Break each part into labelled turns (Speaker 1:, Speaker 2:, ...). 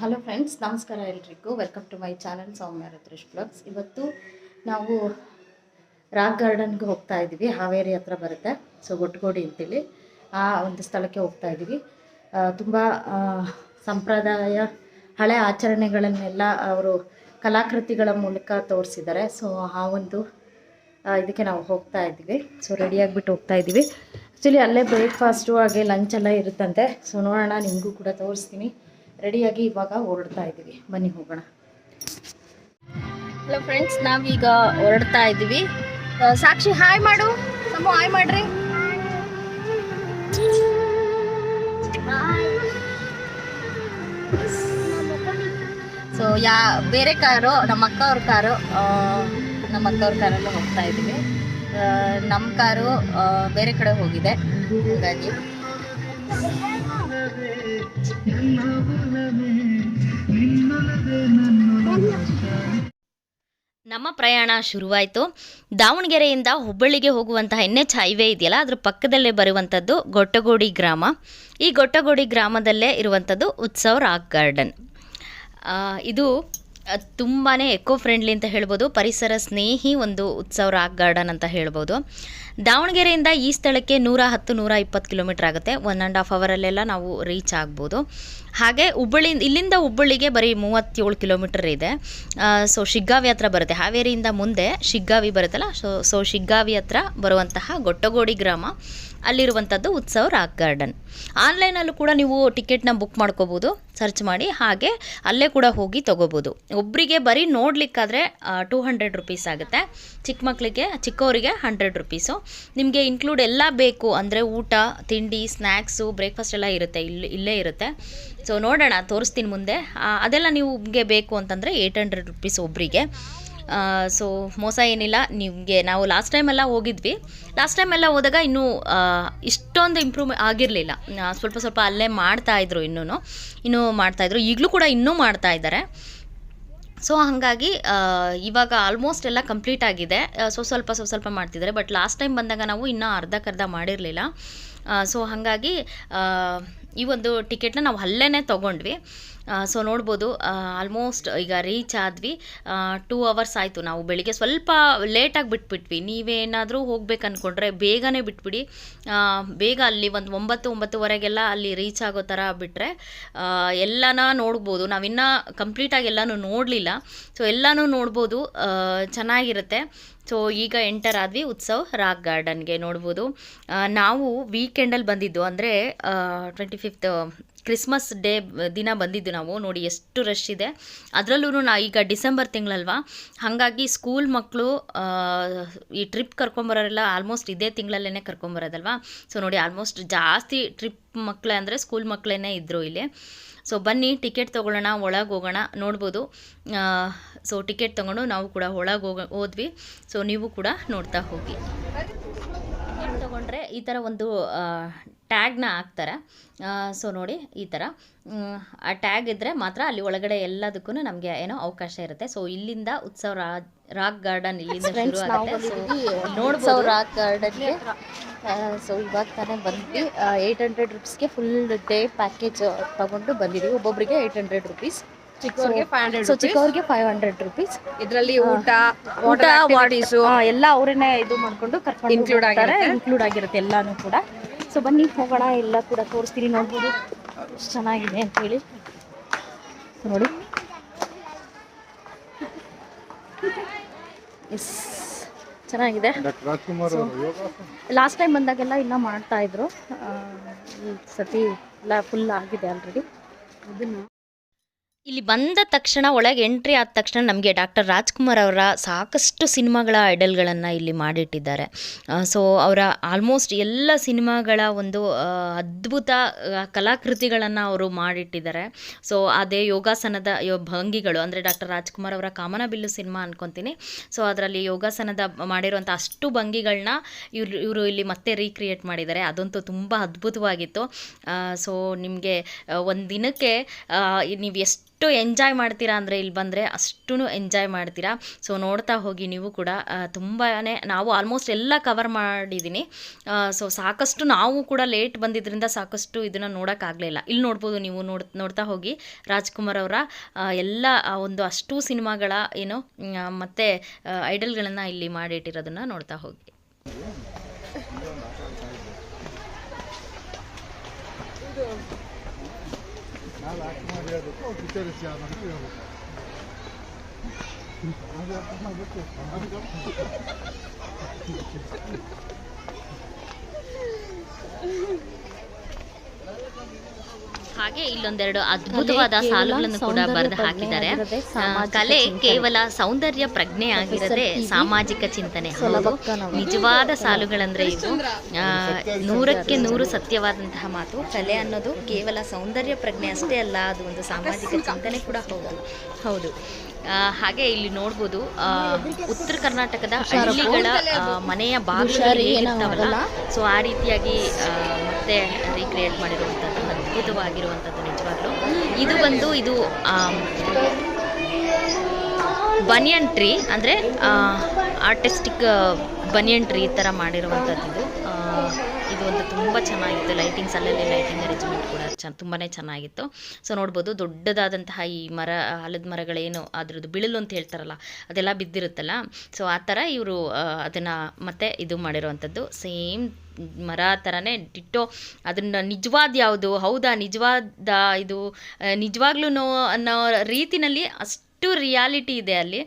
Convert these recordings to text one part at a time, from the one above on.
Speaker 1: Hello friends, ನಮಸ್ಕಾರ ಎಲ್ರಿಗೂ. Welcome to my channel Soumya Rudresh vlogs. ಇವತ್ತು ನಾವು ರಾಕ್ ಗಾರ್ಡನ್ಗೆ ಹೋಗ್ತಾ ಇದ್ದೀವಿ. ಹಾವೇರಿ ಹತ್ರ ಬರುತ್ತೆ. ಸೊ ಗೊಟ್ಟಗೋಡಿ ಅಂತೇಳಿ ಆ ಒಂದು ಸ್ಥಳಕ್ಕೆ ಹೋಗ್ತಾ ಇದ್ದೀವಿ. ತುಂಬ ಸಂಪ್ರದಾಯ ಹಳೆ ಆಚರಣೆಗಳನ್ನೆಲ್ಲ ಅವರು ಕಲಾಕೃತಿಗಳ ಮೂಲಕ ತೋರಿಸಿದ್ದಾರೆ. ಸೊ ಆ ಒಂದು ಇದಕ್ಕೆ ನಾವು ಹೋಗ್ತಾ ಇದ್ದೀವಿ. ಸೊ ರೆಡಿಯಾಗಿಬಿಟ್ಟು ಹೋಗ್ತಾ ಇದ್ದೀವಿ. ಆ್ಯಕ್ಚುಲಿ ಅಲ್ಲೇ ಬ್ರೇಕ್ಫಾಸ್ಟು ಹಾಗೆ ಲಂಚ್ ಎಲ್ಲ ಇರುತ್ತಂತೆ. ಸೊ ನೋಡೋಣ, ನಿಮಗೂ ಕೂಡ ತೋರಿಸ್ತೀನಿ. ರೆಡಿಯಾಗಿ ಇವಾಗ ಹೊರಡ್ತಾ ಇದ್ದೀವಿ. ಬನ್ನಿ ಹೋಗೋಣ. ಹಲೋ ಫ್ರೆಂಡ್ಸ್, ನಾವೀಗ ಹೊರಡ್ತಾ ಇದ್ದೀವಿ. ಸಾಕ್ಷಿ ಹಾಯ್ ಮಾಡು. ನಮ್ಮ ಹಾಯ್ ಮಾಡ್ರಿ. ಸೊ ಬೇರೆ ಕಾರು, ನಮ್ಮ ಅಕ್ಕವ್ರ ಕಾರು, ಕಾರಲ್ಲೂ ಹೋಗ್ತಾ ಇದ್ದೀವಿ. ನಮ್ಮ ಕಾರು ಬೇರೆ ಕಡೆ ಹೋಗಿದೆ. ಹಾಗಾಗಿ ನಮ್ಮ ಪ್ರಯಾಣ ಶುರುವಾಯಿತು. ದಾವಣಗೆರೆಯಿಂದ ಹುಬ್ಬಳ್ಳಿಗೆ ಹೋಗುವಂತಹ NH ಹೈವೇ ಇದೆಯಲ್ಲ, ಅದ್ರ ಪಕ್ಕದಲ್ಲೇ ಬರುವಂಥದ್ದು ಗೊಟ್ಟಗೋಡಿ ಗ್ರಾಮ. ಈ ಗೊಟ್ಟಗೋಡಿ ಗ್ರಾಮದಲ್ಲೇ ಇರುವಂಥದ್ದು ಉತ್ಸವ್ ರಾಕ್ ಗಾರ್ಡನ್. ಇದು ತುಂಬಾ ಎಕೋ ಫ್ರೆಂಡ್ಲಿ ಅಂತ ಹೇಳ್ಬೋದು. ಪರಿಸರ ಸ್ನೇಹಿ ಒಂದು ಉತ್ಸವ್ ರಾಕ್ ಗಾರ್ಡನ್ ಅಂತ ಹೇಳ್ಬೋದು. ದಾವಣಗೆರೆಯಿಂದ ಈ ಸ್ಥಳಕ್ಕೆ 110-120 ಕಿಲೋಮೀಟರ್ ಆಗುತ್ತೆ. 1.5 ಅವರಲ್ಲೆಲ್ಲ ನಾವು ರೀಚ್ ಆಗ್ಬೋದು. ಹಾಗೆ ಇಲ್ಲಿಂದ ಹುಬ್ಬಳ್ಳಿಗೆ ಬರೀ 37 ಕಿಲೋಮೀಟರ್ ಇದೆ. ಸೊ ಶಿಗ್ಗಾವಿ ಹತ್ರ ಬರುತ್ತೆ. ಹಾವೇರಿಯಿಂದ ಮುಂದೆ ಶಿಗ್ಗಾವಿ ಬರುತ್ತಲ್ಲ, ಸೊ ಶಿಗ್ಗಾವಿ ಹತ್ರ ಬರುವಂತಹ ಗೊಟ್ಟಗೋಡಿ ಗ್ರಾಮ, ಅಲ್ಲಿರುವಂಥದ್ದು ಉತ್ಸವ್ ರಾಕ್ ಗಾರ್ಡನ್. ಆನ್ಲೈನಲ್ಲೂ ಕೂಡ ನೀವು ಟಿಕೆಟ್ನ ಬುಕ್ ಮಾಡ್ಕೋಬೋದು, ಸರ್ಚ್ ಮಾಡಿ. ಹಾಗೆ ಅಲ್ಲೇ ಕೂಡ ಹೋಗಿ ತೊಗೋಬೋದು. ಒಬ್ಬರಿಗೆ ಬರೀ ನೋಡಲಿಕ್ಕಾದರೆ 200 ರುಪೀಸ್ ಆಗುತ್ತೆ. ಚಿಕ್ಕವರಿಗೆ 100 ರುಪೀಸು. ನಿಮಗೆ ಇನ್ಕ್ಲೂಡ್ ಎಲ್ಲ ಬೇಕು ಅಂದರೆ ಊಟ, ತಿಂಡಿ, ಸ್ನ್ಯಾಕ್ಸು, ಬ್ರೇಕ್ಫಾಸ್ಟ್ ಎಲ್ಲ ಇರುತ್ತೆ, ಇಲ್ಲೇ ಇರುತ್ತೆ. ಸೊ ನೋಡೋಣ, ತೋರಿಸ್ತೀನಿ ಮುಂದೆ. ಅದೆಲ್ಲ ನಿಮಗೆ ಬೇಕು ಅಂತಂದರೆ 800 ರುಪೀಸ್ ಒಬ್ಬರಿಗೆ. ಸೊ ಮೋಸ ಏನಿಲ್ಲ ನಿಮಗೆ. ನಾವು ಲಾಸ್ಟ್ ಟೈಮೆಲ್ಲ ಹೋಗಿದ್ವಿ. ಲಾಸ್ಟ್ ಟೈಮೆಲ್ಲ ಹೋದಾಗ ಇನ್ನೂ ಇಷ್ಟೊಂದು ಇಂಪ್ರೂವ್ ಆಗಿರಲಿಲ್ಲ. ಸ್ವಲ್ಪ ಅಲ್ಲೇ ಮಾಡ್ತಾಯಿದ್ರು, ಇನ್ನೂ ಮಾಡ್ತಾಯಿದ್ರು. ಈಗಲೂ ಕೂಡ ಇನ್ನೂ ಮಾಡ್ತಾಯಿದ್ದಾರೆ. ಸೊ ಹಾಗಾಗಿ ಇವಾಗ ಆಲ್ಮೋಸ್ಟ್ ಎಲ್ಲ ಕಂಪ್ಲೀಟ್ ಆಗಿದೆ. ಸ್ವಲ್ಪ ಮಾಡ್ತಿದ್ದಾರೆ. ಬಟ್ ಲಾಸ್ಟ್ ಟೈಮ್ ಬಂದಾಗ ನಾವು ಇನ್ನೂ ಅರ್ಧಕ್ಕರ್ಧ ಮಾಡಿರಲಿಲ್ಲ. ಸೊ ಹಾಗಾಗಿ ಈ ಒಂದು ಟಿಕೆಟ್ನ ನಾವು ಅಲ್ಲೇ ತೊಗೊಂಡ್ವಿ. ಸೊ ನೋಡ್ಬೋದು, ಆಲ್ಮೋಸ್ಟ್ ಈಗ ರೀಚ್ ಆದ್ವಿ. 2 ಅವರ್ಸ್ ಆಯಿತು. ನಾವು ಬೆಳಿಗ್ಗೆ ಸ್ವಲ್ಪ ಲೇಟಾಗಿ ಬಿಟ್ಬಿಟ್ವಿ. ನೀವೇನಾದರೂ ಹೋಗ್ಬೇಕು ಅಂದ್ಕೊಂಡ್ರೆ ಬೇಗನೆ ಬಿಟ್ಬಿಡಿ. ಬೇಗ ಅಲ್ಲಿ ಒಂದು 9-9:30ಗೆಲ್ಲ ಅಲ್ಲಿ ರೀಚ್ ಆಗೋ ಥರ ಬಿಟ್ಟರೆ ಎಲ್ಲನ ನೋಡ್ಬೋದು. ನಾವಿನ್ನೂ ಕಂಪ್ಲೀಟಾಗಿ ಎಲ್ಲನೂ ನೋಡಲಿಲ್ಲ. ಸೊ ಎಲ್ಲನೂ ನೋಡ್ಬೋದು, ಚೆನ್ನಾಗಿರುತ್ತೆ. ಸೊ ಈಗ ಎಂಟರ್ ಆದ್ವಿ ಉತ್ಸವ್ ರಾಕ್ ಗಾರ್ಡನ್ಗೆ. ನೋಡ್ಬೋದು, ನಾವು ವೀಕೆಂಡಲ್ಲಿ ಬಂದಿದ್ದು, ಅಂದರೆ 25th ಕ್ರಿಸ್ಮಸ್ ಡೇ ದಿನ ಬಂದಿದ್ದು ನಾವು. ನೋಡಿ ಎಷ್ಟು ರಶ್ ಇದೆ. ಅದರಲ್ಲೂ ಈಗ ಡಿಸೆಂಬರ್ ತಿಂಗಳಲ್ವಾ, ಹಾಗಾಗಿ ಸ್ಕೂಲ್ ಮಕ್ಕಳು ಈ ಟ್ರಿಪ್ ಕರ್ಕೊಂಬರೋರೆಲ್ಲ ಆಲ್ಮೋಸ್ಟ್ ಇದೇ ತಿಂಗಳಲ್ಲೇ ಕರ್ಕೊಂಬರೋದಲ್ವಾ. ಸೊ ನೋಡಿ, ಆಲ್ಮೋಸ್ಟ್ ಜಾಸ್ತಿ ಟ್ರಿಪ್ ಮಕ್ಕಳೇ ಅಂದರೆ ಸ್ಕೂಲ್ ಮಕ್ಕಳೇ ಇದ್ದರು ಇಲ್ಲಿ. ಸೊ ಬನ್ನಿ, ಟಿಕೆಟ್ ತೊಗೊಳ್ಳೋಣ, ಒಳಗೆ ಹೋಗೋಣ. ನೋಡ್ಬೋದು, ಸೊ ಟಿಕೆಟ್ ತೊಗೊಂಡು ನಾವು ಕೂಡ ಒಳಗೆ ಹೋದ್ವಿ. ಸೊ ನೀವು ಕೂಡ ನೋಡ್ತಾ ಹೋಗಿ. ಟಿಕೆಟ್ ತೊಗೊಂಡ್ರೆ ಈ ಥರ ಒಂದು ಟ್ಯಾಗ್ನ ಹಾಕ್ತಾರೆ. ಸೊ ನೋಡಿ, ಈ ಥರ ಆ ಟ್ಯಾಗ್ ಇದ್ದರೆ ಮಾತ್ರ ಅಲ್ಲಿ ಒಳಗಡೆ ಎಲ್ಲದಕ್ಕೂ ನಮಗೆ ಏನೋ ಅವಕಾಶ ಇರುತ್ತೆ. ಸೊ ಇಲ್ಲಿಂದ ಉತ್ಸವ್ ರಾಕ್ ಗಾರ್ಡನ್ ಇಲ್ಲಿಂದ ಶುರು ಆಗುತ್ತೆ. ನೋಡ್ಬೋದು ರಾಕ್ ಗಾರ್ಡನ್ಗೆ. ಸೊ ಇವಾಗ ತಾನೇ ಬಂದ್ವಿ. 800 ರುಪೀಸ್ಗೆ ಫುಲ್ ಡೇ ಪ್ಯಾಕೇಜ್ ತೊಗೊಂಡು ಬಂದಿದ್ದೀವಿ. ಒಬ್ಬೊಬ್ಬರಿಗೆ 800 ರುಪೀಸ್, ಚಿಕ್ಕವ್ರಿಗೆ 500 ರುಪೀಸ್. ಇದರಲ್ಲಿ ಊಟ ಎಲ್ಲ ಅವರೇನೆ ಇದು ಮಾಡಿಕೊಂಡು ಕರ್ಕೊಂಡು ಇನ್ಕ್ಲೂಡ್ ಆಗಿರುತ್ತೆ ಎಲ್ಲನೂ ಕೂಡ. ಸೊ ಬನ್ನಿ ಹೋಗೋಣ, ಎಲ್ಲ ಕೂಡ ತೋರಿಸ್ತೀನಿ. ನೋಡ್ಬೋದು ಎಷ್ಟು ಚೆನ್ನಾಗಿದೆ ಅಂಥೇಳಿ. ನೋಡಿ, ಎಸ್ ಚೆನ್ನಾಗಿದೆ. ಲಾಸ್ಟ್ ಟೈಮ್ ಬಂದಾಗೆಲ್ಲ ಇನ್ನೂ ಮಾಡ್ತಾಯಿದ್ರು. ಈ ಸತಿ ಎಲ್ಲ ಫುಲ್ ಆಗಿದೆ ಆಲ್ರೆಡಿ. ಇಲ್ಲಿ ಬಂದ ತಕ್ಷಣ, ಒಳಗೆ ಎಂಟ್ರಿ ಆದ ತಕ್ಷಣ ನಮಗೆ ಡಾಕ್ಟರ್ ರಾಜ್ಕುಮಾರ್ ಅವರ ಸಾಕಷ್ಟು ಸಿನಿಮಾಗಳ ಐಡಲ್ಗಳನ್ನು ಇಲ್ಲಿ ಮಾಡಿಟ್ಟಿದ್ದಾರೆ. ಸೊ ಅವರ ಆಲ್ಮೋಸ್ಟ್ ಎಲ್ಲ ಸಿನಿಮಾಗಳ ಒಂದು ಅದ್ಭುತ ಕಲಾಕೃತಿಗಳನ್ನು ಅವರು ಮಾಡಿಟ್ಟಿದ್ದಾರೆ. ಸೊ ಅದೇ ಯೋಗಾಸನದ ಭಂಗಿಗಳು, ಅಂದರೆ ಡಾಕ್ಟರ್ ರಾಜ್ಕುಮಾರ್ ಅವರ ಕಾಮನಬಿಲ್ಲು ಸಿನಿಮಾ ಅನ್ಕೊತೀನಿ. ಸೊ ಅದರಲ್ಲಿ ಯೋಗಾಸನದ ಮಾಡಿರುವಂಥ ಅಷ್ಟು ಭಂಗಿಗಳನ್ನ ಇವರು ಇಲ್ಲಿ ಮತ್ತೆ ರೀಕ್ರಿಯೇಟ್ ಮಾಡಿದ್ದಾರೆ. ಅದಂತೂ ತುಂಬ ಅದ್ಭುತವಾಗಿತ್ತು. ಸೊ ನಿಮಗೆ ಒಂದು ದಿನಕ್ಕೆ ನೀವು ಎಷ್ಟು ಎಷ್ಟು ಎಂಜಾಯ್ ಮಾಡ್ತೀರಾ ಅಂದರೆ ಇಲ್ಲಿ ಬಂದರೆ ಅಷ್ಟೂ ಎಂಜಾಯ್ ಮಾಡ್ತೀರಾ. ಸೊ ನೋಡ್ತಾ ಹೋಗಿ ನೀವು ಕೂಡ. ತುಂಬಾ ನಾವು ಆಲ್ಮೋಸ್ಟ್ ಎಲ್ಲ ಕವರ್ ಮಾಡಿದ್ದೀನಿ. ಸೊ ಸಾಕಷ್ಟು ನಾವು ಕೂಡ ಲೇಟ್ ಬಂದಿದ್ದರಿಂದ ಸಾಕಷ್ಟು ಇದನ್ನು ನೋಡೋಕ್ಕಾಗಲಿಲ್ಲ. ಇಲ್ಲಿ ನೋಡ್ಬೋದು ನೀವು ನೋಡ್ತಾ ಹೋಗಿ ರಾಜ್ಕುಮಾರ್ ಅವರ ಎಲ್ಲ ಒಂದು ಅಷ್ಟು ಸಿನಿಮಾಗಳ ಏನು ಮತ್ತು ಐಡಲ್ಗಳನ್ನು ಇಲ್ಲಿ ಮಾಡಿಟ್ಟಿರೋದನ್ನು ನೋಡ್ತಾ ಹೋಗಿ. ಹಾಗೆ ಇಲ್ಲೊಂದೆರಡು ಅದ್ಭುತವಾದ ಸಾಲುಗಳನ್ನು ಕೂಡ ಬರೆದು ಹಾಕಿದ್ದಾರೆ. ಕಲೆ ಕೇವಲ ಸೌಂದರ್ಯ ಪ್ರಜ್ಞೆ ಆಗಿರದೆ ಸಾಮಾಜಿಕ ಚಿಂತನೆ. ಹೌದು, ನಿಜವಾದ ಸಾಲುಗಳಂದ್ರೆ ಇದು 100ಕ್ಕೆ 100 ಸತ್ಯವಾದಂತಹ ಮಾತು. ಕಲೆ ಅನ್ನೋದು ಕೇವಲ ಸೌಂದರ್ಯ ಪ್ರಜ್ಞೆ ಅಷ್ಟೇ ಅಲ್ಲ, ಅದು ಒಂದು ಸಾಮಾಜಿಕ ಚಿಂತನೆ ಕೂಡ ಹೌದು. ಹಾಗೆ ಇಲ್ಲಿ ನೋಡ್ಬೋದು ಉತ್ತರ ಕರ್ನಾಟಕದ ಹಳ್ಳಿಗಳ ಮನೆಯ ಬಾಗಿಲು ಹೇಗಿರ್ತಾವಲ್ಲ, ಸೊ ಆ ರೀತಿಯಾಗಿ ಮತ್ತೆ ರೀಕ್ರಿಯೇಟ್ ಮಾಡಿರುವಂಥದ್ದು ಅದ್ಭುತವಾಗಿರುವಂಥದ್ದು ನಿಜವಾಗ್ಲೂ. ಇದು ಬನಿಯನ್ ಟ್ರೀ ಅಂದರೆ ಆರ್ಟಿಸ್ಟಿಕ್ ಬನಿಯನ್ ಟ್ರೀ ಥರ ಮಾಡಿರುವಂಥದ್ದು. ಇದು ಒಂದು ತುಂಬ ಚೆನ್ನಾಗಿತ್ತು. ಲೈಟಿಂಗ್ಸ್ ಅಲ್ಲಲ್ಲಿ ಲೈಟಿಂಗ್ ಅರೇಂಜ್ಮೆಂಟ್ ಕೂಡ ತುಂಬಾ ಚೆನ್ನಾಗಿತ್ತು. ಸೊ ನೋಡ್ಬೋದು ದೊಡ್ಡದಾದಂತಹ ಈ ಆಲದ ಮರಗಳೇನು ಅದ್ರದ್ದು ಬಿಳಿಲು ಅಂತ ಹೇಳ್ತಾರಲ್ಲ, ಅದೆಲ್ಲ ಬಿದ್ದಿರುತ್ತಲ್ಲ, ಸೊ ಆ ಥರ ಇವರು ಅದನ್ನು ಮತ್ತೆ ಇದು ಮಾಡಿರುವಂಥದ್ದು. ಸೇಮ್ ಮರ ಥರನೇ ಡಿಟ್ಟೋ. ಅದನ್ನು ನಿಜವಾದ ಯಾವುದು, ಹೌದಾ ನಿಜವಾದ ಇದು ನಿಜವಾಗ್ಲೂ ಅನ್ನೋ ರೀತಿನಲ್ಲಿ ಅಷ್ಟು ರಿಯಾಲಿಟಿ ಇದೆ ಅಲ್ಲಿ.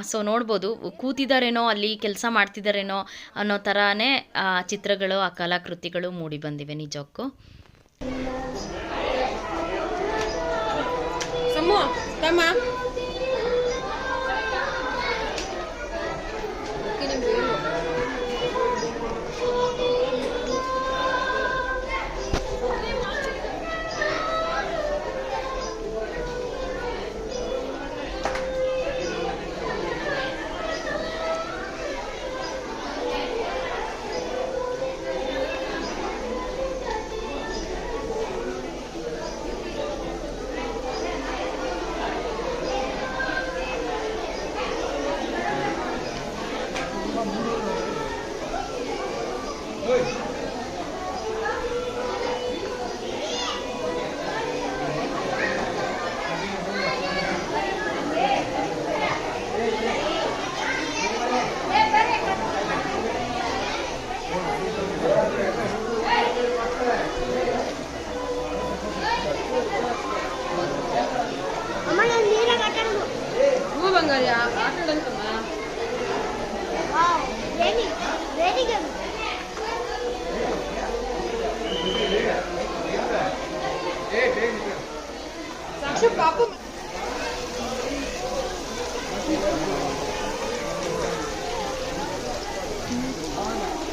Speaker 1: ಸೊ ನೋಡ್ಬೋದು ಕೂತಿದ್ದಾರೇನೋ, ಅಲ್ಲಿ ಕೆಲಸ ಮಾಡ್ತಿದ್ದಾರೇನೋ ಅನ್ನೋ ಥರನೇ ಆ ಚಿತ್ರಗಳು, ಆ ಕಲಾಕೃತಿಗಳು ಮೂಡಿ ಬಂದಿವೆ ನಿಜಕ್ಕೂ.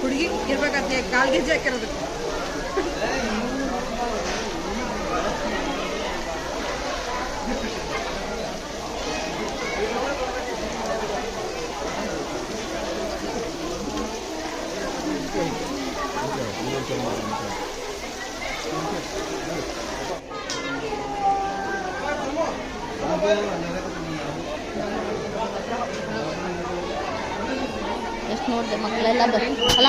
Speaker 2: ಹುಡುಗಿ ಇರ್ಬೇಕಾದ್ರೆ ಕಾಲ್ ಗೆಜ್ಜೆ ಹಾಕಿರೋದು.
Speaker 1: ಎಷ್ಟು ನೋಡಿದೆ ಮಕ್ಕಳೆಲ್ಲ ಅಲ್ಲ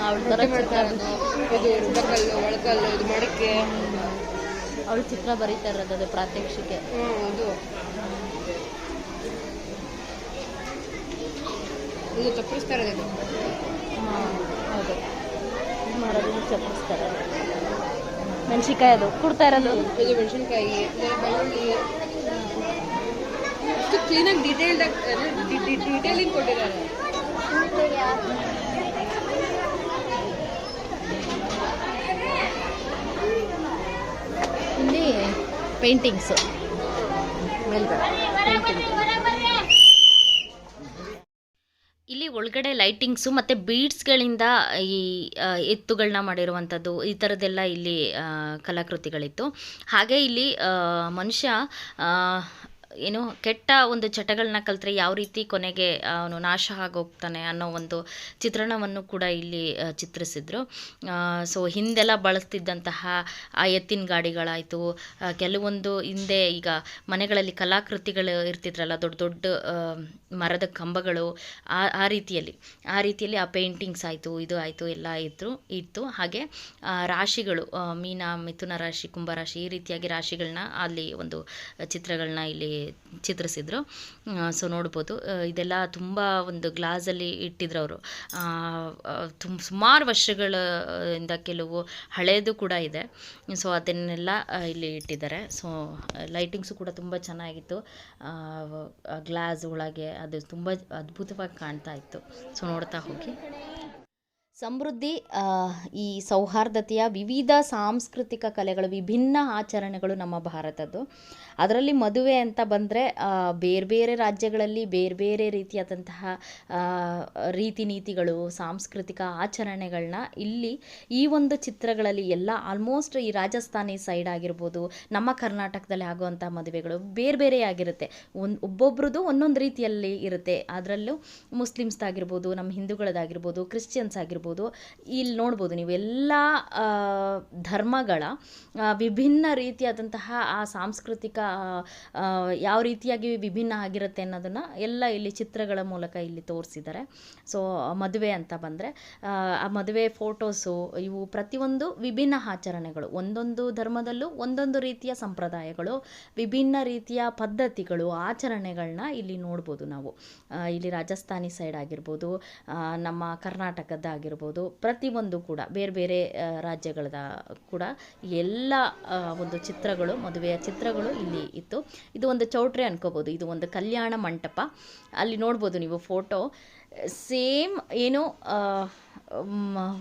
Speaker 1: ಅವಳ ಥರ
Speaker 2: ಇದು ರುಬ್ಬಕಲ್ಲು, ಒಳಕಲ್ಲು, ಇದು ಮಡಕೆ,
Speaker 1: ಅವಳು ಚಿತ್ರ ಬರೀತಾ ಇರೋದು ಅದು ಪ್ರಾತ್ಯಕ್ಷಿಕೆ.
Speaker 2: ಅದು ಇದು ಚಪ್ಪರಿಸ್ತಾ ಇರೋದು.
Speaker 1: ಹೌದು, ಇದು ಮಾಡೋದು ಚಪ್ಪರಿಸ್ತಾರೆ. ಮೆಣಸಿನ್ಕಾಯಿ ಅದು ಕೊಡ್ತಾ ಇರೋದು,
Speaker 2: ಇದು ಮೆಣಸಿನ್ಕಾಯಿ, ಬೆಳ್ಳುಳ್ಳಿ, ಎಷ್ಟು ಕ್ಲೀನಾಗಿ ಡೀಟೇಲಿಂಗ್ ಕೊಟ್ಟಿದ್ದಾರೆ.
Speaker 1: ಇಲ್ಲಿ ಪೇಂಟಿಂಗ್ಸು ಮೇಲ್ಗಡೆ. ಇಲ್ಲಿ ಒಳಗಡೆ ಕೆಳಗಡೆ ಲೈಟಿಂಗ್ಸು ಮತ್ತು ಬೀಡ್ಸ್ಗಳಿಂದ ಈ ಎತ್ತುಗಳನ್ನ ಮಾಡಿರುವಂಥದ್ದು ಈ ಥರದ್ದೆಲ್ಲ ಇಲ್ಲಿ ಕಲಾಕೃತಿಗಳಿತ್ತು. ಹಾಗೆ ಇಲ್ಲಿ ಮನುಷ್ಯ ಏನು ಕೆಟ್ಟ ಒಂದು ಚಟಗಳನ್ನ ಕಲಿತ್ರೆ ಯಾವ ರೀತಿ ಕೊನೆಗೆ ಅವನು ನಾಶ ಆಗೋಗ್ತಾನೆ ಅನ್ನೋ ಒಂದು ಚಿತ್ರಣವನ್ನು ಕೂಡ ಇಲ್ಲಿ ಚಿತ್ರಿಸಿದ್ರು. ಸೊ ಹಿಂದೆಲ್ಲ ಬಳಸ್ತಿದ್ದಂತಹ ಆ ಎತ್ತಿನ ಗಾಡಿಗಳಾಯಿತು, ಕೆಲವೊಂದು ಹಿಂದೆ ಈಗ ಮನೆಗಳಲ್ಲಿ ಕಲಾಕೃತಿಗಳು ಇರ್ತಿದ್ರಲ್ಲ, ದೊಡ್ಡ ದೊಡ್ಡ ಮರದ ಕಂಬಗಳು, ಆ ರೀತಿಯಲ್ಲಿ ಆ ಪೇಂಟಿಂಗ್ಸ್ ಆಯಿತು, ಇದು ಆಯಿತು, ಎಲ್ಲ ಇತ್ತು. ಹಾಗೆ ರಾಶಿಗಳು, ಮೀನ, ಮಿಥುನ ರಾಶಿ, ಕುಂಭರಾಶಿ, ಈ ರೀತಿಯಾಗಿ ರಾಶಿಗಳನ್ನ ಅಲ್ಲಿ ಒಂದು ಚಿತ್ರಗಳನ್ನ ಇಲ್ಲಿ ಚಿತ್ರಿಸಿದ್ರು. ಸೊ ನೋಡ್ಬೋದು, ಇದೆಲ್ಲ ತುಂಬ ಒಂದು ಗ್ಲಾಸಲ್ಲಿ ಇಟ್ಟಿದ್ರು ಅವರು. ಸುಮಾರು ವರ್ಷಗಳಿಂದ ಕೆಲವು ಹಳೇದು ಕೂಡ ಇದೆ. ಸೊ ಅದನ್ನೆಲ್ಲ ಇಲ್ಲಿ ಇಟ್ಟಿದ್ದಾರೆ. ಸೊ ಲೈಟಿಂಗ್ಸು ಕೂಡ ತುಂಬ ಚೆನ್ನಾಗಿತ್ತು. ಗ್ಲಾಸ್ ಒಳಗೆ ಅದು ತುಂಬ ಅದ್ಭುತವಾಗಿ ಕಾಣ್ತಾ ಇತ್ತು. ಸೊ ನೋಡ್ತಾ ಹೋಗಿ. ಸಮೃದ್ಧಿ, ಈ ಸೌಹಾರ್ದತೆಯ ವಿವಿಧ ಸಾಂಸ್ಕೃತಿಕ ಕಲೆಗಳು, ವಿಭಿನ್ನ ಆಚರಣೆಗಳು ನಮ್ಮ ಭಾರತದ್ದು. ಅದರಲ್ಲಿ ಮದುವೆ ಅಂತ ಬಂದರೆ ಬೇರೆ ಬೇರೆ ರಾಜ್ಯಗಳಲ್ಲಿ ಬೇರೆ ಬೇರೆ ರೀತಿಯಾದಂತಹ ರೀತಿ ನೀತಿಗಳು, ಸಾಂಸ್ಕೃತಿಕ ಆಚರಣೆಗಳನ್ನ ಇಲ್ಲಿ ಈ ಒಂದು ಚಿತ್ರಗಳಲ್ಲಿ ಎಲ್ಲ ಆಲ್ಮೋಸ್ಟ್ ಈ ರಾಜಸ್ಥಾನಿ ಸೈಡ್ ಆಗಿರ್ಬೋದು, ನಮ್ಮ ಕರ್ನಾಟಕದಲ್ಲಿ ಆಗುವಂಥ ಮದುವೆಗಳು ಬೇರೆ ಬೇರೆ ಆಗಿರುತ್ತೆ. ಒಬ್ಬೊಬ್ರದ್ದು ಒಂದೊಂದು ರೀತಿಯಲ್ಲಿ ಇರುತ್ತೆ. ಅದರಲ್ಲೂ ಮುಸ್ಲಿಮ್ಸ್ದಾಗಿರ್ಬೋದು, ನಮ್ಮ ಹಿಂದೂಗಳದ್ದಾಗಿರ್ಬೋದು, ಕ್ರಿಶ್ಚಿಯನ್ಸ್ ಆಗಿರ್ಬೋದು, ಇಲ್ಲಿ ನೋಡ್ಬೋದು ನೀವು ಎಲ್ಲ ಧರ್ಮಗಳ ವಿಭಿನ್ನ ರೀತಿಯಾದಂತಹ ಆ ಸಾಂಸ್ಕೃತಿಕ ಯಾವ ರೀತಿಯಾಗಿ ವಿಭಿನ್ನ ಆಗಿರುತ್ತೆ ಅನ್ನೋದನ್ನು ಎಲ್ಲ ಇಲ್ಲಿ ಚಿತ್ರಗಳ ಮೂಲಕ ಇಲ್ಲಿ ತೋರಿಸಿದ್ದಾರೆ. ಸೊ ಮದುವೆ ಅಂತ ಬಂದರೆ ಆ ಮದುವೆ ಫೋಟೋಸು, ಇವು ಪ್ರತಿಯೊಂದು ವಿಭಿನ್ನ ಆಚರಣೆಗಳು, ಒಂದೊಂದು ಧರ್ಮದಲ್ಲೂ ಒಂದೊಂದು ರೀತಿಯ ಸಂಪ್ರದಾಯಗಳು, ವಿಭಿನ್ನ ರೀತಿಯ ಪದ್ಧತಿಗಳು, ಆಚರಣೆಗಳನ್ನ ಇಲ್ಲಿ ನೋಡ್ಬೋದು ನಾವು. ಇಲ್ಲಿ ರಾಜಸ್ಥಾನಿ ಸೈಡ್ ಆಗಿರ್ಬೋದು, ನಮ್ಮ ಕರ್ನಾಟಕದ್ದಾಗಿರ್ಬೋದು, ಪ್ರತಿಯೊಂದು ಕೂಡ ಬೇರೆ ಬೇರೆ ರಾಜ್ಯಗಳದ ಕೂಡ ಎಲ್ಲ ಒಂದು ಚಿತ್ರಗಳು, ಮದುವೆಯ ಚಿತ್ರಗಳು ಇಲ್ಲಿ ಇತ್ತು. ಇದು ಒಂದು ಚೌಟ್ರಿ ಅನ್ಕೋಬೋದು, ಇದು ಒಂದು ಕಲ್ಯಾಣ ಮಂಟಪ. ಅಲ್ಲಿ ನೋಡ್ಬೋದು ನೀವು ಫೋಟೋ, ಸೇಮ್ ಏನು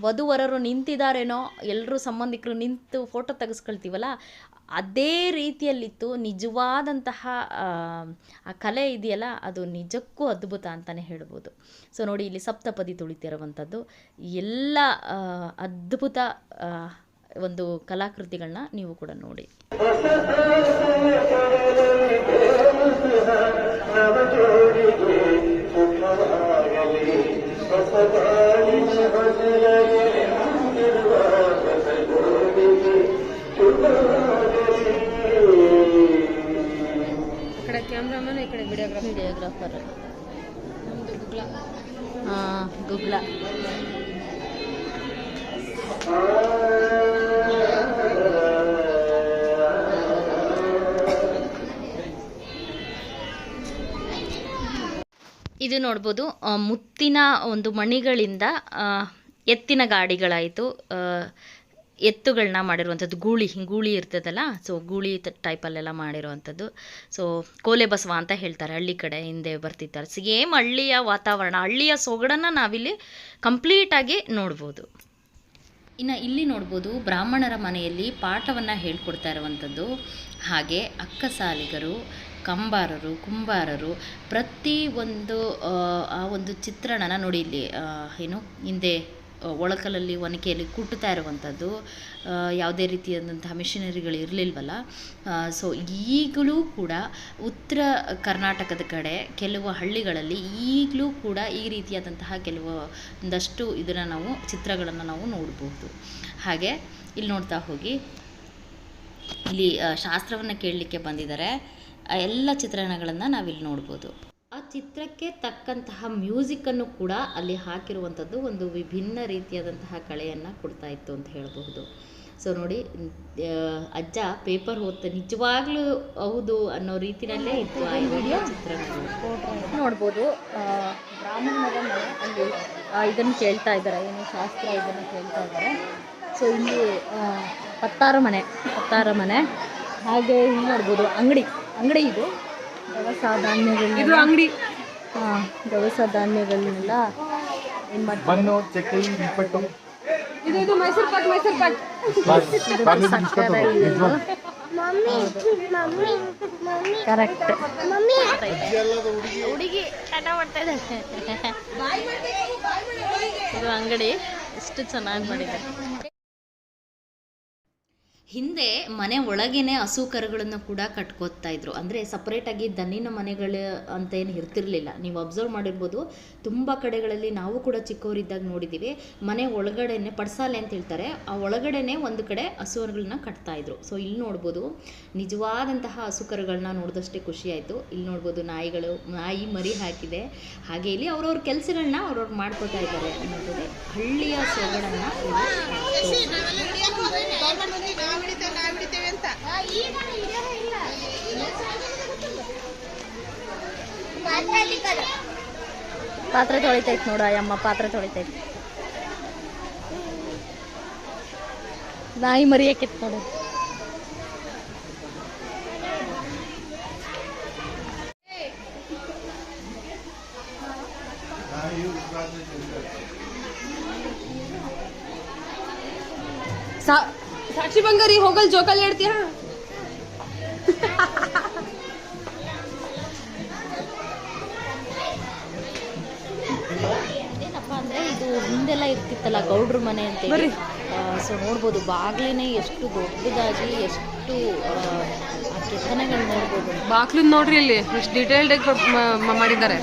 Speaker 1: ವಧುವರರು ನಿಂತಿದ್ದಾರೇನೋ, ಎಲ್ಲರೂ ಸಂಬಂಧಿಕರು ನಿಂತು ಫೋಟೋ ತೆಗೆಸ್ಕೊಳ್ತೀವಲ್ಲ, ಅದೇ ರೀತಿಯಲ್ಲಿತ್ತು. ನಿಜವಾದಂತಹ ಆ ಕಲೆ ಇದೆಯಲ್ಲ, ಅದು ನಿಜಕ್ಕೂ ಅದ್ಭುತ ಅಂತಲೇ ಹೇಳ್ಬೋದು. ಸೊ ನೋಡಿ, ಇಲ್ಲಿ ಸಪ್ತಪದಿ ತುಳಿತಿರುವಂಥದ್ದು ಎಲ್ಲ ಅದ್ಭುತ ಒಂದು ಕಲಾಕೃತಿಗಳನ್ನ ನೀವು ಕೂಡ ನೋಡಿ.
Speaker 2: ಕಡೆ ಕ್ಯಾಮ್ರಾಮನ್, ಈ ಕಡೆ ವಿಡಿಯೋಗ್ರಾಫರ್. ನಮ್ಮದು ಗುಗ್ಲ.
Speaker 1: ಇದು ನೋಡ್ಬೋದು, ಮುತ್ತಿನ ಒಂದು ಮಣಿಗಳಿಂದ ಎತ್ತಿನ ಗಾಡಿಗಳಾಯಿತು, ಎತ್ತುಗಳನ್ನ ಮಾಡಿರುವಂಥದ್ದು, ಗೂಳಿ ಇರ್ತದಲ್ಲ, ಸೊ ಗೂಳಿ ಟೈಪಲ್ಲೆಲ್ಲ ಮಾಡಿರುವಂಥದ್ದು. ಸೊ ಕೋಲೆ ಬಸವ ಅಂತ ಹೇಳ್ತಾರೆ, ಹಳ್ಳಿ ಕಡೆ ಹಿಂದೆ ಬರ್ತಿರ್ತಾರೆ. ಸೇಮ್ ಹಳ್ಳಿಯ ವಾತಾವರಣ, ಹಳ್ಳಿಯ ಸೊಗಡನ್ನು ನಾವಿಲ್ಲಿ ಕಂಪ್ಲೀಟಾಗಿ ನೋಡ್ಬೋದು. ಇನ್ನು ಇಲ್ಲಿ ನೋಡ್ಬೋದು, ಬ್ರಾಹ್ಮಣರ ಮನೆಯಲ್ಲಿ ಪಾಠವನ್ನು ಹೇಳ್ಕೊಡ್ತಾ ಇರುವಂಥದ್ದು. ಹಾಗೆ ಅಕ್ಕಸಾಲಿಗರು, ಕಂಬಾರರು, ಕುಂಬಾರರು, ಪ್ರತಿ ಒಂದು ಆ ಒಂದು ಚಿತ್ರಣನ ನೋಡಿ. ಇಲ್ಲಿ ಏನು ಹಿಂದೆ ಒಳಕಲಲ್ಲಿ ಒನಕೆಯಲ್ಲಿ ಕುಟ್ಟುತ್ತಾ ಇರುವಂಥದ್ದು, ಯಾವುದೇ ರೀತಿಯಾದಂತಹ ಮಿಷನರಿಗಳು ಇರಲಿಲ್ವಲ್ಲ. ಸೊ ಈಗಲೂ ಕೂಡ ಉತ್ತರ ಕರ್ನಾಟಕದ ಕಡೆ ಕೆಲವು ಹಳ್ಳಿಗಳಲ್ಲಿ ಈಗಲೂ ಕೂಡ ಈ ರೀತಿಯಾದಂತಹ ಒಂದಷ್ಟು ಇದನ್ನು ನಾವು ಚಿತ್ರಗಳನ್ನು ನಾವು ನೋಡ್ಬೋದು. ಹಾಗೆ ಇಲ್ಲಿ ನೋಡ್ತಾ ಹೋಗಿ, ಇಲ್ಲಿ ಶಾಸ್ತ್ರವನ್ನು ಕೇಳಲಿಕ್ಕೆ ಬಂದಿದ್ದಾರೆ. ಎಲ್ಲ ಚಿತ್ರಣಗಳನ್ನು ನಾವಿಲ್ಲಿ ನೋಡ್ಬೋದು. ಆ ಚಿತ್ರಕ್ಕೆ ತಕ್ಕಂತಹ ಮ್ಯೂಸಿಕ್ಕನ್ನು ಕೂಡ ಅಲ್ಲಿ ಹಾಕಿರುವಂಥದ್ದು ಒಂದು ವಿಭಿನ್ನ ರೀತಿಯಾದಂತಹ ಕಳೆಯನ್ನು ಕೊಡ್ತಾ ಇತ್ತು ಅಂತ ಹೇಳಬಹುದು. ಸೊ ನೋಡಿ, ಅಜ್ಜ ಪೇಪರ್ ಓದ್ತಾ ನಿಜವಾಗ್ಲೂ ಹೌದು ಅನ್ನೋ ರೀತಿಯಲ್ಲೇ ಇತ್ತು ಆ ವಿಡಿಯೋ ಚಿತ್ರಗಳು. ನೋಡ್ಬೋದು, ಬ್ರಾಹ್ಮಣರ ಮನೆ ಅಲ್ಲಿ ಇದನ್ನು ಕೇಳ್ತಾ ಇದ್ದಾರೆ, ಏನು ಶಾಸ್ತ್ರ ಇದನ್ನು ಕೇಳ್ತಾ ಇದ್ದಾರೆ. ಸೊ ಇಲ್ಲಿ ಪತ್ತಾರ ಮನೆ. ಹಾಗೆ ಇಲ್ಲಿ ನೋಡ್ಬೋದು, ಅಂಗಡಿ ಇದು ದವಸ ಧಾನ್ಯಗಳು, ಇದು ಅಂಗಡಿ. ದವಸ ಧಾನ್ಯಗಳನ್ನೆಲ್ಲ ಏನು ಮಾಡ್ತಾರೆ, ಇದು ಮೈಸೂರು ಪಾಕ್. ಇದು ಕರೆಕ್ಟ್. ಹುಡುಗಿ ಆಟ ಮಾಡ್ತಾ ಇದ್ದಾಳೆ. ಇದು ಅಂಗಡಿ ಎಷ್ಟು ಚೆನ್ನಾಗಿ ಮಾಡಿದೆ. ಹಿಂದೆ ಮನೆ ಒಳಗೇನೆ ಹಸು ಕರುಗಳನ್ನು ಕೂಡ ಕಟ್ಕೋತಾ ಇದ್ರು. ಅಂದರೆ ಸಪ್ರೇಟಾಗಿ ದನಿನ ಮನೆಗಳು ಅಂತ ಏನು ಇರ್ತಿರ್ಲಿಲ್ಲ. ನೀವು ಅಬ್ಸರ್ವ್ ಮಾಡಿರ್ಬೋದು, ತುಂಬ ಕಡೆಗಳಲ್ಲಿ ನಾವು ಕೂಡ ಚಿಕ್ಕವರಿದ್ದಾಗ ನೋಡಿದ್ದೀವಿ. ಮನೆ ಒಳಗಡೆನೆ ಪಡ್ಸಾಲೆ ಅಂತ ಹೇಳ್ತಾರೆ, ಆ ಒಳಗಡೆನೆ ಒಂದು ಕಡೆ ಹಸುಗಳನ್ನ ಕಟ್ತಾ ಇದ್ರು. ಸೊ ಇಲ್ಲಿ ನೋಡ್ಬೋದು ನಿಜವಾದಂತಹ ಹಸು ಕರುಗಳನ್ನ ನೋಡಿದಷ್ಟೇ ಖುಷಿ ಆಯಿತು. ಇಲ್ಲಿ ನೋಡ್ಬೋದು ನಾಯಿ ಮರಿ ಹಾಕಿದೆ. ಹಾಗೆ ಇಲ್ಲಿ ಅವ್ರವ್ರ ಕೆಲಸಗಳನ್ನ ಅವ್ರವ್ರು ಮಾಡ್ಕೋತಾ ಇದ್ದಾರೆ ಅನ್ನೋದೇ ಹಳ್ಳಿಯ ಸೊಗಡನ್ನು ಪಾತ್ರೆ ತೊಳಿತೈತೆ ನೋಡ ಅಮ್ಮ, ಪಾತ್ರೆ ತೊಳಿತೈತೆ. ನಾಯಿ ಮರಿಯಕ್ಕಿತ್ತು ನೋಡು.
Speaker 2: ಸಾಕ್ಷಿ ಬಂಗಾರಿ ಹೋಗಲ್ ಜೋಕಲ್ ಹೇಳ್ತೀಯ?
Speaker 1: ಏನಪ್ಪ ಅಂದರೆ ಇದು ಹಿಂದೆಲ್ಲ ಇರ್ತಿತ್ತಲ್ಲ ಗೌಡ್ರ ಮನೆ ಅಂತೇಳಿ. ಸೊ ನೋಡ್ಬೋದು ಬಾಗ್ಲೇನೆ ಎಷ್ಟು ದೊಡ್ಡದಾಗಿ ಎಷ್ಟು ಆ ಕೆತ್ತನೆಗಳು ನೋಡ್ಬೋದು.
Speaker 2: ಬಾಕ್ಲು ನೋಡ್ರಿ ಇಲ್ಲಿ ಎಷ್ಟು ಡೀಟೇಲ್ಡ್ ಮಾಡಿದ್ದಾರೆ.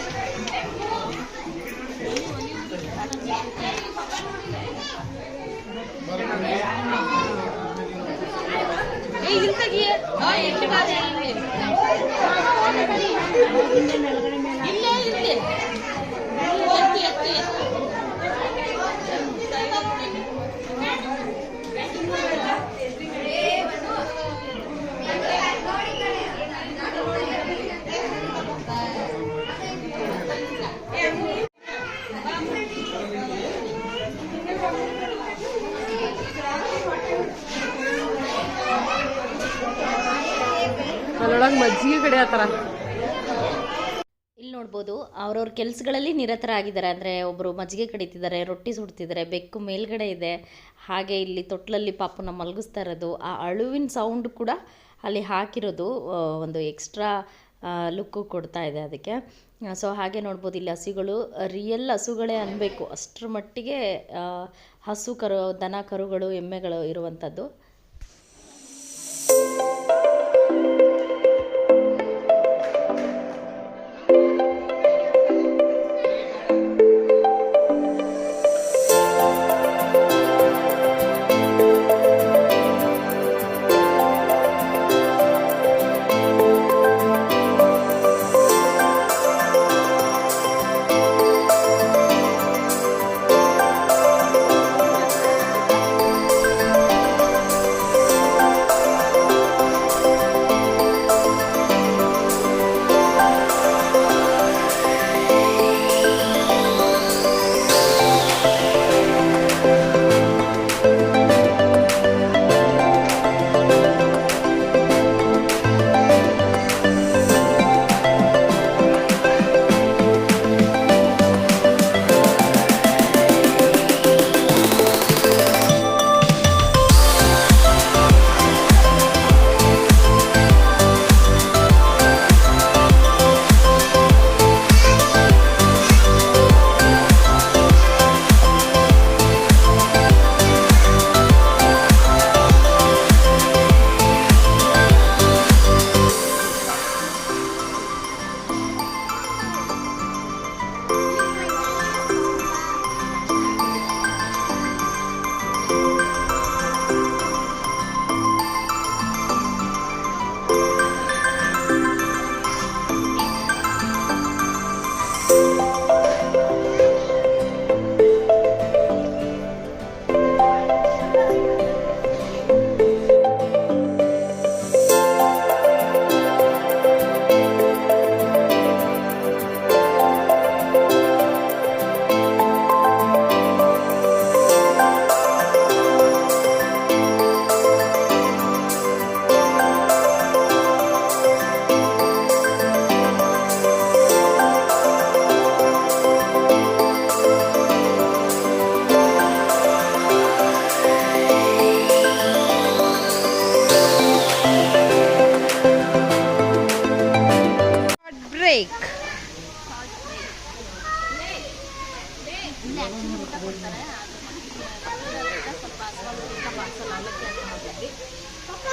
Speaker 2: ಅಲ್ಲೊಳಗೆ ಮಜ್ಜಿಗೆ ಕಡೆ ಆ ಥರ.
Speaker 1: ಇಲ್ಲಿ ನೋಡ್ಬೋದು ಅವ್ರವ್ರ ಕೆಲಸಗಳಲ್ಲಿ ನಿರತರಾಗಿದ್ದಾರೆ. ಅಂದರೆ ಒಬ್ಬರು ಮಜ್ಜಿಗೆ ಕಡಿತಿದ್ದಾರೆ, ರೊಟ್ಟಿ ಸುಡ್ತಿದ್ದಾರೆ, ಬೆಕ್ಕು ಮೇಲ್ಗಡೆ ಇದೆ. ಹಾಗೆ ಇಲ್ಲಿ ತೊಟ್ಲಲ್ಲಿ ಪಾಪನ ಮಲಗಿಸ್ತಾ ಇರೋದು, ಆ ಅಳುವಿನ ಸೌಂಡ್ ಕೂಡ ಅಲ್ಲಿ ಹಾಕಿರೋದು ಒಂದು ಎಕ್ಸ್ಟ್ರಾ ಲುಕ್ಕು ಕೊಡ್ತಾ ಇದೆ ಅದಕ್ಕೆ. ಸೊ ಹಾಗೆ ನೋಡ್ಬೋದು ಇಲ್ಲಿ ಹಸುಗಳು ರಿಯಲ್ ಹಸುಗಳೇ ಅನ್ನಬೇಕು, ಅಷ್ಟರ ಮಟ್ಟಿಗೆ ಹಸು ಕರು, ದನ ಕರುಗಳು, ಎಮ್ಮೆಗಳು ಇರುವಂಥದ್ದು.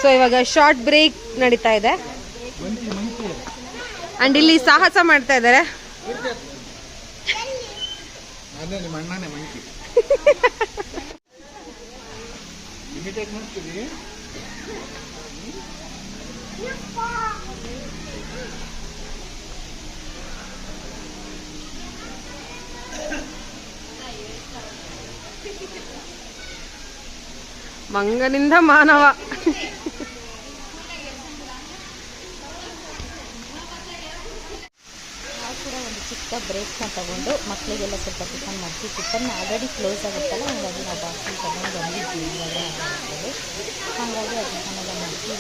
Speaker 2: ಸೊ ಇವಾಗ ಶಾರ್ಟ್ ಬ್ರೇಕ್ ನಡೀತಾ ಇದೆ ಅಂಡ್ ಇಲ್ಲಿ ಸಾಹಸ ಮಾಡ್ತಾ ಇದ್ದಾರೆ. ಮಂಗನಿಂದ ಮಾನವ.
Speaker 1: ನಾವು ಕೂಡ ಒಂದು ಚಿಕ್ಕ ಬ್ರೇಕ್ನ ತಗೊಂಡು ಮಕ್ಕಳಿಗೆಲ್ಲ ಸ್ವಲ್ಪ ಟಿಫನ್ ಮಾಡಿಸಿ, ಟಿಫನ್ ಆಲ್ರೆಡಿ ಕ್ಲೋಸ್ ಆಗುತ್ತಲ್ಲ, ಹಾಗಾಗಿ ನಾವು ಬಾಕ್ಸಲ್ಲಿ ತಗೊಂಡು ಬಂದಿದ್ವಿ ಇವಾಗ ಅಂತೇಳಿ. ಹಾಗಾಗಿ ಅದು ಟಿಫನೆಲ್ಲ ಮಾಡಿಸಿ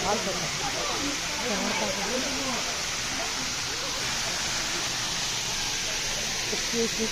Speaker 1: ನೋಡ್ತಾ ಇದ್ದೀವಿ.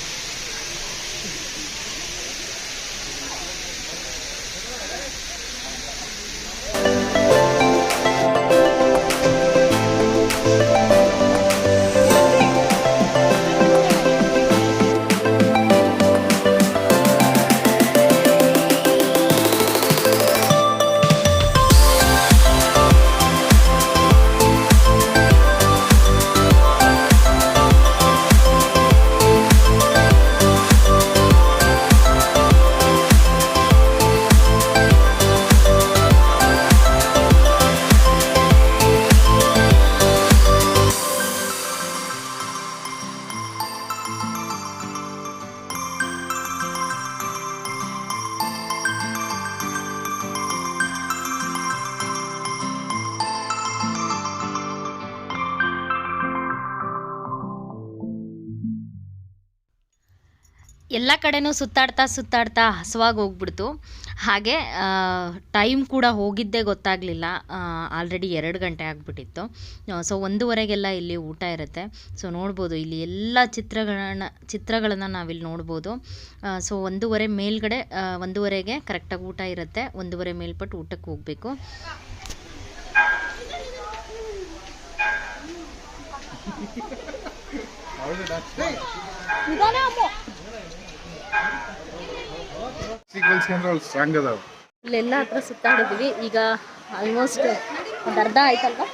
Speaker 1: ಎಲ್ಲ ಕಡೆನೂ ಸುತ್ತಾಡ್ತಾ ಹಸುವಾಗಿ ಹೋಗ್ಬಿಡ್ತು. ಹಾಗೆ ಟೈಮ್ ಕೂಡ ಹೋಗಿದ್ದೇ ಗೊತ್ತಾಗಲಿಲ್ಲ. ಆಲ್ರೆಡಿ 2 ಗಂಟೆ ಆಗಿಬಿಟ್ಟಿತ್ತು. ಸೊ 1:15ಗೆಲ್ಲ ಇಲ್ಲಿ ಊಟ ಇರುತ್ತೆ. ಸೊ ನೋಡ್ಬೋದು ಇಲ್ಲಿ ಎಲ್ಲ ಚಿತ್ರಗಳನ್ನು ನಾವಿಲ್ಲಿ ನೋಡ್ಬೋದು. ಸೊ 1:15 ಮೇಲ್ಗಡೆ 1:15ಗೆ ಕರೆಕ್ಟಾಗಿ ಊಟ ಇರುತ್ತೆ. 1:15 ಮೇಲ್ಪಟ್ಟು ಊಟಕ್ಕೆ ಹೋಗಬೇಕು. ಇಲ್ಲೆಲ್ಲ ಹತ್ರ ಸುತ್ತಾಡಿದ್ವಿ. ಈಗ ಆಲ್ಮೋಸ್ಟ್ ಒಂದು ಅರ್ಧ ಆಯ್ತಲ್ವ,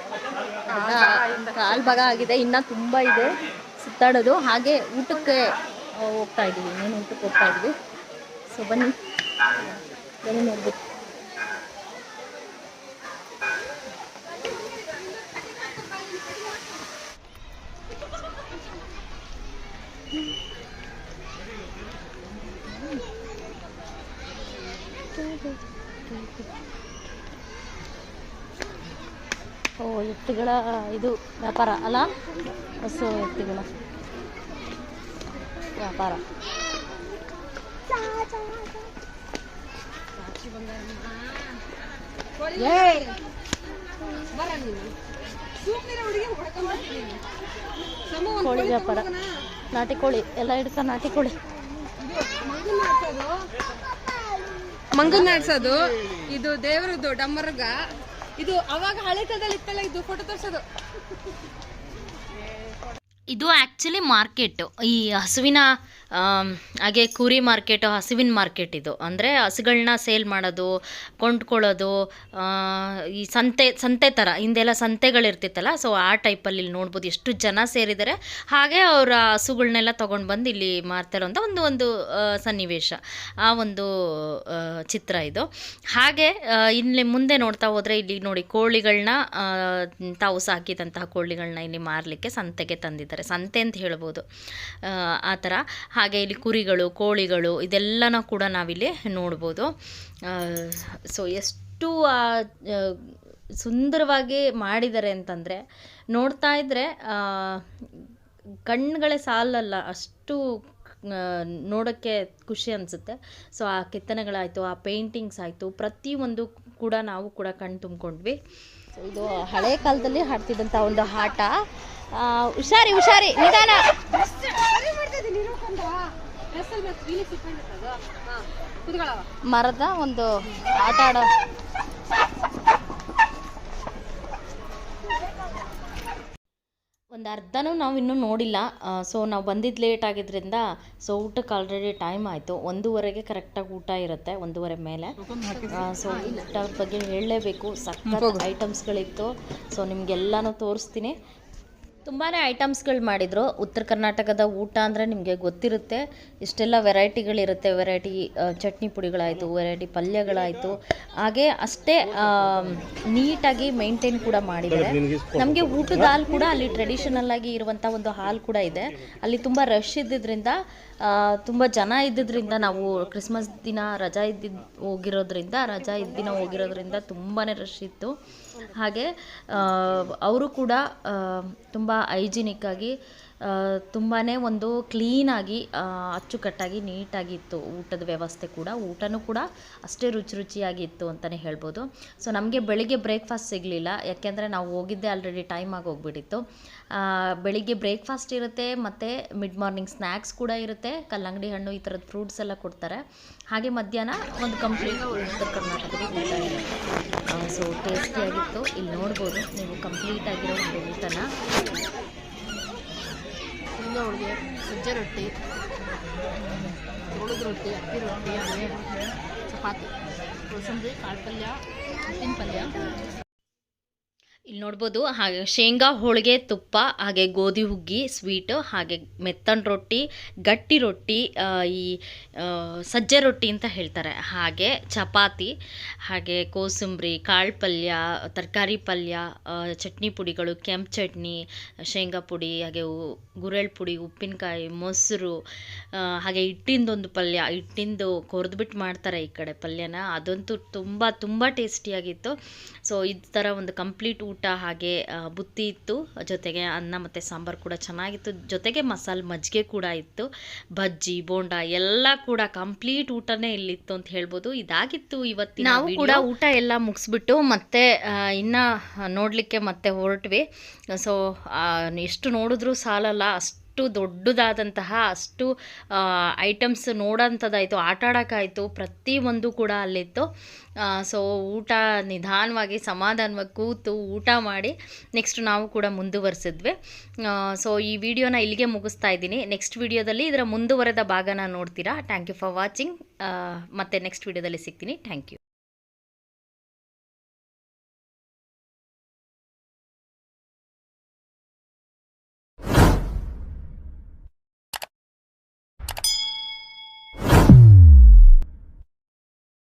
Speaker 1: ಕಾಲು ಭಾಗ ಆಗಿದೆ. ಇನ್ನು ತುಂಬ ಇದೆ ಸುತ್ತಾಡೋದು. ಹಾಗೆ ಊಟಕ್ಕೆ ಹೋಗ್ತಾ ಇದ್ದೀವಿ, ಇನ್ನೇನು ಊಟಕ್ಕೆ ಹೋಗ್ತಾ ಇದ್ವಿ. ಸೊ ಬನ್ನಿ ನೋಡ್ಬೇಕು. ಓ, ಎತ್ತುಗಳ ಇದು ವ್ಯಾಪಾರ ಅಲ್ಲ, ಹಸು ಎತ್ತುಗಳ ವ್ಯಾಪಾರ. ಕೋಳಿ ವ್ಯಾಪಾರ, ನಾಟಿ ಕೋಳಿ ಎಲ್ಲ ಹಿಡ್ಕ, ನಾಟಿ ಕೋಳಿ
Speaker 2: ಮಂಗನ್ ನಾಡ್ಸೋದು. ಇದು ದೇವರದ್ದು ಡಮ್ಮರ್ಗ. ಇದು ಅವಾಗ ಹಳೆ ಕಾಲದಲ್ಲಿ ಇತ್ತಲ್ಲ, ಇದು ಫೋಟೋ ತೋರ್ಸೋದು.
Speaker 1: ಇದು ಆ್ಯಕ್ಚುಲಿ ಮಾರ್ಕೆಟ್, ಈ ಹಸುವಿನ ಹಾಗೆ ಕುರಿ ಮಾರ್ಕೆಟು, ಹಸುವಿನ ಮಾರ್ಕೆಟ್ ಇದು. ಅಂದರೆ ಹಸುಗಳನ್ನ ಸೇಲ್ ಮಾಡೋದು, ಕೊಂಡ್ಕೊಳ್ಳೋದು, ಈ ಸಂತೆ ಥರ ಹಿಂದೆಲ್ಲ ಸಂತೆಗಳಿರ್ತಿತ್ತಲ್ಲ, ಸೊ ಆ ಟೈಪಲ್ಲಿ ಇಲ್ಲಿ ನೋಡ್ಬೋದು ಎಷ್ಟು ಜನ ಸೇರಿದ್ದಾರೆ. ಹಾಗೆ ಅವರ ಹಸುಗಳನ್ನೆಲ್ಲ ತೊಗೊಂಡು ಬಂದು ಇಲ್ಲಿ ಮಾರ್ತಾರೋ ಅಂತ ಒಂದು ಸನ್ನಿವೇಶ, ಆ ಒಂದು ಚಿತ್ರ ಇದು. ಹಾಗೆ ಇಲ್ಲಿ ಮುಂದೆ ನೋಡ್ತಾ ಹೋದರೆ ಇಲ್ಲಿ ನೋಡಿ ಕೋಳಿಗಳನ್ನ, ತಾವು ಸಾಕಿದಂತಹ ಕೋಳಿಗಳನ್ನ ಇಲ್ಲಿ ಮಾರಲಿಕ್ಕೆ ಸಂತೆಗೆ ತಂದಿದ್ದಾರೆ. ಸಂತೆ ಅಂತ ಹೇಳ್ಬೋದು ಆ ಥರ. ಹಾಗೆ ಇಲ್ಲಿ ಕುರಿಗಳು, ಕೋಳಿಗಳು ಇದೆಲ್ಲನೂ ಕೂಡ ನಾವಿಲ್ಲಿ ನೋಡ್ಬೋದು. ಸೊ ಎಷ್ಟು ಸುಂದರವಾಗಿ ಮಾಡಿದ್ದಾರೆ ಅಂತಂದರೆ, ನೋಡ್ತಾ ಇದ್ದರೆ ಕಣ್ಣುಗಳೇ ಸಾಲಲ್ಲ, ಅಷ್ಟು ನೋಡೋಕ್ಕೆ ಖುಷಿ ಅನಿಸುತ್ತೆ. ಸೊ ಆ ಕೆತ್ತನೆಗಳಾಯಿತು, ಆ ಪೇಂಟಿಂಗ್ಸ್ ಆಯಿತು, ಪ್ರತಿಯೊಂದು ಕೂಡ ನಾವು ಕೂಡ ಕಣ್ಣು ತುಂಬಿಕೊಂಡ್ವಿ. ಸೊ ಇದು ಹಳೆ ಕಾಲದಲ್ಲಿ ಹಾಡ್ತಿದ್ದಂಥ ಒಂದು ಆಟ. ಹುಷಾರಿ ನಿಧಾನ. ಮರದ ಒಂದು ಆಟ ಆಡೋ ಒಂದು ಅರ್ಧನೂ ನಾವು ಇನ್ನೂ ನೋಡಿಲ್ಲ. ಸೊ ನಾವು ಬಂದಿದ್ದು ಲೇಟ್ ಆಗಿದ್ದರಿಂದ ಸೊ ಊಟಕ್ಕೆ ಆಲ್ರೆಡಿ ಟೈಮ್ ಆಯಿತು. 1:30ಗೆ ಕರೆಕ್ಟಾಗಿ ಊಟ ಇರುತ್ತೆ, 1:30 ಮೇಲೆ. ಸೊ ಊಟದ ಬಗ್ಗೆ ಹೇಳಲೇಬೇಕು, ಸಖತ್ ಐಟಮ್ಸ್ಗಳಿತ್ತು. ಸೊ ನಿಮಗೆಲ್ಲನೂ ತೋರಿಸ್ತೀನಿ. ತುಂಬಾ ಐಟಮ್ಸ್ಗಳು ಮಾಡಿದರು. ಉತ್ತರ ಕರ್ನಾಟಕದ ಊಟ ಅಂದರೆ ನಿಮಗೆ ಗೊತ್ತಿರುತ್ತೆ, ಇಷ್ಟೆಲ್ಲ ವೆರೈಟಿಗಳಿರುತ್ತೆ. ವೆರೈಟಿ ಚಟ್ನಿ ಪುಡಿಗಳಾಯಿತು, ವೆರೈಟಿ ಪಲ್ಯಗಳಾಯಿತು, ಹಾಗೆ ಅಷ್ಟೇ ನೀಟಾಗಿ ಮೇಂಟೈನ್ ಕೂಡ ಮಾಡಿದ್ದಾರೆ. ನಮಗೆ ಊಟದ ಹಾಲ್ ಕೂಡ ಅಲ್ಲಿ ಟ್ರೆಡಿಷನಲ್ ಆಗಿ ಇರುವಂಥ ಒಂದು ಹಾಲ್ ಕೂಡ ಇದೆ. ಅಲ್ಲಿ ತುಂಬ ರಶ್ ಇದ್ದಿದ್ದರಿಂದ, ತುಂಬ ಜನ ಇದ್ದಿದ್ದರಿಂದ, ನಾವು ಕ್ರಿಸ್ಮಸ್ ದಿನ ರಜಾ ಇದ್ದ ದಿನ ಹೋಗಿರೋದ್ರಿಂದ ತುಂಬಾ ರಶ್ ಇತ್ತು. ಹಾಗೆ ಅವರು ಕೂಡ ತುಂಬ ಹೈಜಿನಿಕ್ಕಾಗಿ, ತುಂಬಾ ಒಂದು ಕ್ಲೀನಾಗಿ, ಅಚ್ಚುಕಟ್ಟಾಗಿ, ನೀಟಾಗಿ ಇತ್ತು ಊಟದ ವ್ಯವಸ್ಥೆ ಕೂಡ. ಊಟನೂ ಕೂಡ ಅಷ್ಟೇ ರುಚಿಯಾಗಿತ್ತು ಅಂತಲೇ ಹೇಳ್ಬೋದು. ಸೊ ನಮಗೆ ಬೆಳಿಗ್ಗೆ ಬ್ರೇಕ್ಫಾಸ್ಟ್ ಸಿಗಲಿಲ್ಲ, ಯಾಕೆಂದರೆ ನಾವು ಹೋಗಿದ್ದೆ ಆಲ್ರೆಡಿ ಟೈಮ್ ಆಗಿ ಹೋಗ್ಬಿಟ್ಟಿತ್ತು. ಬೆಳಿಗ್ಗೆ ಬ್ರೇಕ್ಫಾಸ್ಟ್ ಇರುತ್ತೆ, ಮತ್ತು ಮಿಡ್ ಮಾರ್ನಿಂಗ್ ಸ್ನ್ಯಾಕ್ಸ್ ಕೂಡ ಇರುತ್ತೆ. ಕಲ್ಲಂಗಡಿ ಹಣ್ಣು, ಈ ಥರದ ಫ್ರೂಟ್ಸ್ ಎಲ್ಲ ಕೊಡ್ತಾರೆ. ಹಾಗೆ ಮಧ್ಯಾಹ್ನ ಒಂದು ಕಂಪ್ಲೀಟ್ ಉತ್ತರ ಕರ್ನಾಟಕದ ಊಟ ಇರುತ್ತೆ. ಸೊ ಟೇಸ್ಟಿಯಾಗಿತ್ತು. ಇಲ್ಲಿ ನೋಡ್ಬೋದು ನೀವು ಕಂಪ್ಲೀಟ್ ಆಗಿರೋ ಒಂದು ಊಟನ.
Speaker 2: ಹೋಳಿಗೆ, ಸಜ್ಜೆ ರೊಟ್ಟಿ, ಜೋಳದ ರೊಟ್ಟಿ, ಅಕ್ಕಿ ರೊಟ್ಟಿ, ಹಾಗೆ ಚಪಾತಿ, ಕೋಸಂಬರಿ, ಕಾಳು ಪಲ್ಯ, ಉಪ್ಪಿನ ಪಲ್ಯ.
Speaker 1: ಇಲ್ಲಿ ನೋಡ್ಬೋದು. ಹಾಗೆ ಶೇಂಗಾ ಹೋಳಿಗೆ, ತುಪ್ಪ, ಹಾಗೆ ಗೋಧಿ ಹುಗ್ಗಿ ಸ್ವೀಟು, ಹಾಗೆ ಮೆತ್ತನ್ ರೊಟ್ಟಿ, ಗಟ್ಟಿ ರೊಟ್ಟಿ, ಈ ಸಜ್ಜೆ ರೊಟ್ಟಿ ಅಂತ ಹೇಳ್ತಾರೆ, ಹಾಗೆ ಚಪಾತಿ, ಹಾಗೆ ಕೋಸಂಬರಿ, ಕಾಳು ಪಲ್ಯ, ತರಕಾರಿ ಪಲ್ಯ, ಚಟ್ನಿ ಪುಡಿಗಳು, ಕೆಂಪು ಚಟ್ನಿ, ಶೇಂಗಾ ಪುಡಿ, ಹಾಗೆ ಗುರೆಳ್ ಪುಡಿ, ಉಪ್ಪಿನಕಾಯಿ, ಮೊಸರು, ಹಾಗೆ ಹಿಟ್ಟಿಂದೊಂದು ಪಲ್ಯ, ಹಿಟ್ಟಿಂದು ಕೊರೆದ್ಬಿಟ್ಟು ಮಾಡ್ತಾರೆ ಈ ಕಡೆ ಪಲ್ಯನ, ಅದಂತೂ ತುಂಬ ಟೇಸ್ಟಿಯಾಗಿತ್ತು. ಸೊ ಈ ಥರ ಒಂದು ಕಂಪ್ಲೀಟ್ ಊಟ. ಹಾಗೆ ಬುತ್ತಿ ಇತ್ತು, ಜೊತೆಗೆ ಅನ್ನ ಮತ್ತು ಸಾಂಬಾರು ಕೂಡ ಚೆನ್ನಾಗಿತ್ತು, ಜೊತೆಗೆ ಮಸಾಲೆ ಮಜ್ಜಿಗೆ ಕೂಡ ಇತ್ತು, ಬಜ್ಜಿ, ಬೋಂಡ ಎಲ್ಲ ಕೂಡ ಕಂಪ್ಲೀಟ್ ಊಟನೇ ಇಲ್ಲಿತ್ತು ಅಂತ ಹೇಳ್ಬೋದು. ಇದಾಗಿತ್ತು ಇವತ್ತಿನ. ನಾವು ಕೂಡ ಊಟ ಎಲ್ಲ ಮುಗಿಸ್ಬಿಟ್ಟು ಮತ್ತೆ ಇನ್ನು ನೋಡಲಿಕ್ಕೆ ಮತ್ತೆ ಹೊರಟ್ವಿ. ಸೊ ಎಷ್ಟು ನೋಡಿದ್ರೂ ಸಾಲಲ್ಲ, ಅಷ್ಟು ದೊಡ್ಡದಾದಂತಹ, ಅಷ್ಟು ಐಟಮ್ಸ್ ನೋಡೋಂಥದ್ದಾಯಿತು, ಆಟ ಆಡೋಕ್ಕಾಯಿತು, ಪ್ರತಿಯೊಂದು ಕೂಡ ಅಲ್ಲಿತ್ತು. ಸೊ ಊಟ ನಿಧಾನವಾಗಿ ಸಮಾಧಾನವಾಗಿ ಕೂತು ಊಟ ಮಾಡಿ ನೆಕ್ಸ್ಟ್ ನಾವು ಕೂಡ ಮುಂದುವರಿಸಿದ್ವಿ. ಸೊ ಈ ವಿಡಿಯೋನ ಇಲ್ಲಿಗೆ ಮುಗಿಸ್ತಾ ಇದ್ದೀನಿ. ನೆಕ್ಸ್ಟ್ ವಿಡಿಯೋದಲ್ಲಿ ಇದರ ಮುಂದುವರೆದ ಭಾಗನ ನೋಡ್ತೀರಾ. Thank you for watching. ಮತ್ತೆ ನೆಕ್ಸ್ಟ್ ವಿಡಿಯೋದಲ್ಲಿ ಸಿಗ್ತೀನಿ. Thank you.